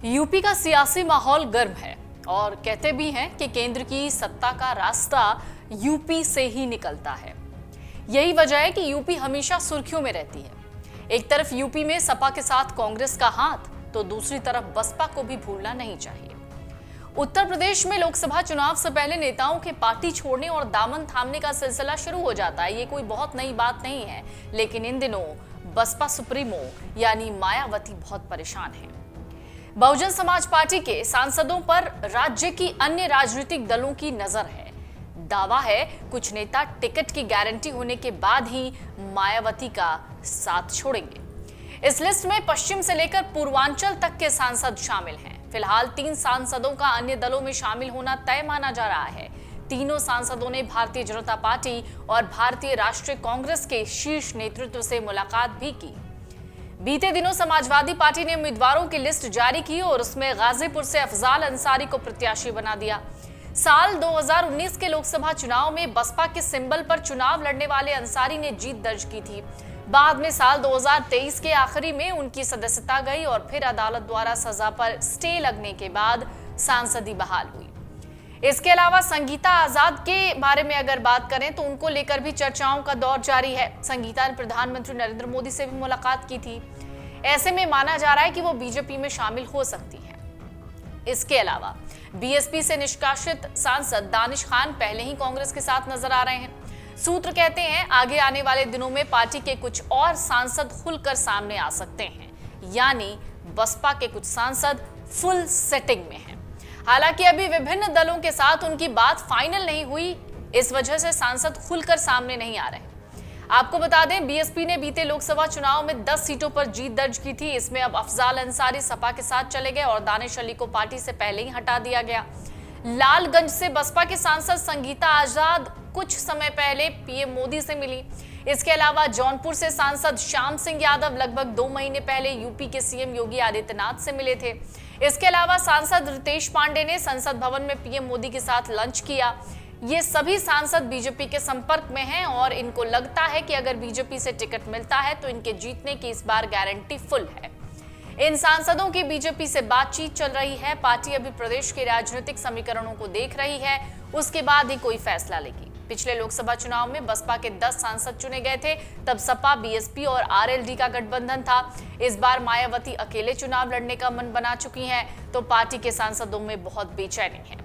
UP का सियासी माहौल गर्म है और कहते भी हैं कि केंद्र की सत्ता का रास्ता यूपी से ही निकलता है। यही वजह है कि यूपी हमेशा सुर्खियों में रहती है। एक तरफ यूपी में सपा के साथ कांग्रेस का हाथ, तो दूसरी तरफ बसपा को भी भूलना नहीं चाहिए। उत्तर प्रदेश में लोकसभा चुनाव से पहले नेताओं के पार्टी छोड़ने और दामन थामने का सिलसिला शुरू हो जाता है। ये कोई बहुत नई बात नहीं है, लेकिन इन दिनों बसपा सुप्रीमो यानी मायावती बहुत परेशान है। बहुजन समाज पार्टी के सांसदों पर राज्य की अन्य राजनीतिक दलों की नजर है। दावा है कुछ नेता टिकट की गारंटी होने के बाद ही मायावती का साथ छोड़ेंगे। इस लिस्ट में पश्चिम से लेकर पूर्वांचल तक के सांसद शामिल हैं। फिलहाल 3 सांसदों का अन्य दलों में शामिल होना तय माना जा रहा है। तीनों सांसदों ने भारतीय जनता पार्टी और भारतीय राष्ट्रीय कांग्रेस के शीर्ष नेतृत्व से मुलाकात भी की। बीते दिनों समाजवादी पार्टी ने उम्मीदवारों की लिस्ट जारी की और उसमें गाजीपुर से अफजाल अंसारी को प्रत्याशी बना दिया। साल 2019 के लोकसभा चुनाव में बसपा के सिंबल पर चुनाव लड़ने वाले अंसारी ने जीत दर्ज की थी। बाद में साल 2023 के आखिरी में उनकी सदस्यता गई और फिर अदालत द्वारा सजा पर स्टे लगने के बाद सांसदी बहाल हुई। इसके अलावा संगीता आजाद के बारे में अगर बात करें तो उनको लेकर भी चर्चाओं का दौर जारी है। संगीता ने प्रधानमंत्री नरेंद्र मोदी से भी मुलाकात की थी। ऐसे में माना जा रहा है कि वो बीजेपी में शामिल हो सकती हैं। इसके अलावा बीएसपी से निष्कासित सांसद दानिश खान पहले ही कांग्रेस के साथ नजर आ रहे हैं। सूत्र कहते हैं आगे आने वाले दिनों में पार्टी के कुछ और सांसद खुलकर सामने आ सकते हैं, यानी बसपा के कुछ सांसद फुल सेटिंग में हैं। हालांकि अभी विभिन्न दलों के साथ उनकी बात फाइनल नहीं हुई, इस वजह से सांसद खुलकर सामने नहीं आ रहे। आपको बता दें, बीएसपी ने बीते लोकसभा चुनाव में 10 सीटों पर जीत दर्ज की थी। इसमें अब अफजाल अंसारी सपा के साथ चले गए और दानिश अली को पार्टी से पहले ही हटा दिया गया। लालगंज से बसपा के सांसद संगीता आजाद कुछ समय पहले पीएम मोदी से मिली। इसके अलावा जौनपुर से सांसद श्याम सिंह यादव लगभग 2 महीने पहले यूपी के सीएम योगी आदित्यनाथ से मिले थे। इसके अलावा सांसद रितेश पांडे ने संसद भवन में पीएम मोदी के साथ लंच किया। ये सभी सांसद बीजेपी के संपर्क में हैं और इनको लगता है कि अगर बीजेपी से टिकट मिलता है तो इनके जीतने की इस बार गारंटी फुल है। इन सांसदों की बीजेपी से बातचीत चल रही है। पार्टी अभी प्रदेश के राजनीतिक समीकरणों को देख रही है, उसके बाद ही कोई फैसला लेगी। पिछले लोकसभा चुनाव में बसपा के 10 सांसद चुने गए थे, तब सपा, बीएसपी और आरएलडी का गठबंधन था। इस बार मायावती अकेले चुनाव लड़ने का मन बना चुकी हैं, तो पार्टी के सांसदों में बहुत बेचैनी है।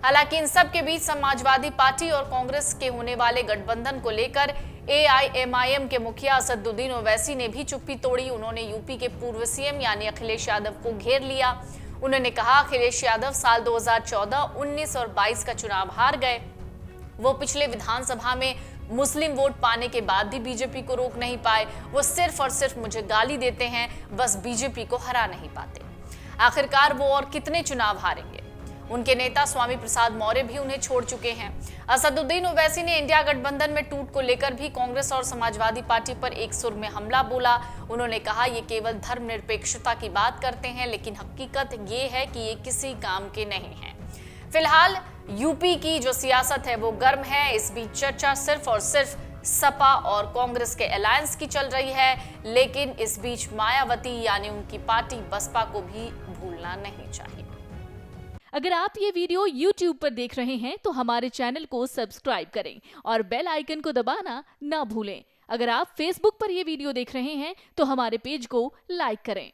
हालांकि इन सब के बीच समाजवादी पार्टी और कांग्रेस के होने वाले गठबंधन को लेकर एआईएमआईएम के मुखिया असदुद्दीन ओवैसी ने भी चुप्पी तोड़ी। उन्होंने यूपी के पूर्व सीएम यानी अखिलेश यादव को घेर लिया। उन्होंने कहा अखिलेश यादव साल 2014, 19 और 22 का चुनाव हार गए। वो पिछले विधानसभा में मुस्लिम वोट पाने के बाद भी बीजेपी को रोक नहीं पाए। वो सिर्फ और सिर्फ मुझे गाली देते हैं, बस बीजेपी को हरा नहीं पाते। आखिरकार वो और कितने चुनाव हारेंगे? उनके नेता स्वामी प्रसाद मौर्य भी उन्हें छोड़ चुके हैं। असदुद्दीन ओवैसी ने इंडिया गठबंधन में टूट को लेकर भी कांग्रेस और समाजवादी पार्टी पर एक सुर में हमला बोला। उन्होंने कहा ये केवल धर्मनिरपेक्षता की बात करते हैं, लेकिन हकीकत ये है कि ये किसी काम के नहीं है। फिलहाल यूपी की जो सियासत है वो गर्म है। इस बीच चर्चा सिर्फ और सिर्फ सपा और कांग्रेस के अलायंस की चल रही है, लेकिन इस बीच मायावती यानी उनकी पार्टी बसपा को भी भूलना नहीं चाहिए। अगर आप ये वीडियो YouTube पर देख रहे हैं तो हमारे चैनल को सब्सक्राइब करें और बेल आइकन को दबाना ना भूलें। अगर आप Facebook पर ये वीडियो देख रहे हैं तो हमारे पेज को लाइक करें।